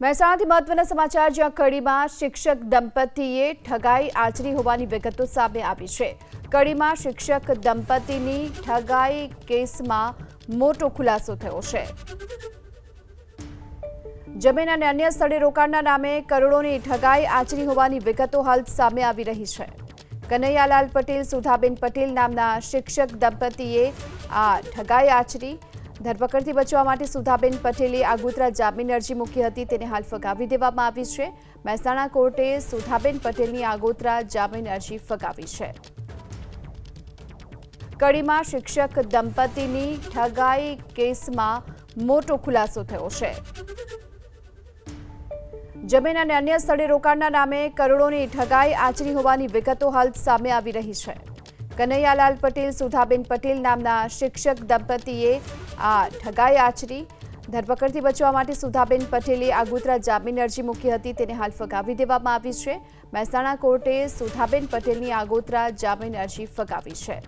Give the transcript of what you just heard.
મહેસાણાથી મહત્વના સમાચાર જ્યાં કડીમાં શિક્ષક દંપતીએ ઠગાઈ આચરી હોવાની વિગતો સામે આવી છે। કડીમાં શિક્ષક દંપતીની ઠગાઈ કેસમાં મોટો ખુલાસો થયો છે। જમીન અને અન્ય સ્થળે રોકાણના નામે કરોડોની ઠગાઈ આચરી હોવાની વિગતો હાલ સામે આવી રહી છે। કનૈયાલાલ પટેલ, સુધાબેન પટેલ નામના શિક્ષક દંપતીએ આ ઠગાઈ આચરી। ધરપકડથી બચવા માટે સુધાબેન પટેલે આગોતરા જામીન અરજી મૂકી હતી, તેને હાલ ફગાવી દેવામાં આવી છે। મહેસાણા કોર્ટે સુધાબેન પટેલની આગોતરા જામીન અરજી ફગાવી છે। કડીમાં શિક્ષક દંપતીની ઠગાઈ કેસમાં મોટો ખુલાસો થયો છે। જમીન અને અન્ય સ્થળે રોકાણના નામે કરોડોની ઠગાઈ આચરી હોવાની વિગતો હાલ સામે આવી રહી છે। કનૈયાલાલ પટેલ, સુધાબેન પટેલ નામના શિક્ષક દંપતીએ આ ઠગાઈ આચરી। ધરપકડથી બચવા માટે સુધાબેન પટેલે આગોતરા જામીન અરજી મૂકી હતી, તેને હાલ ફગાવી દેવામાં આવી છે। મહેસાણા કોર્ટે સુધાબેન પટેલની આગોતરા જામીન અરજી ફગાવી છે।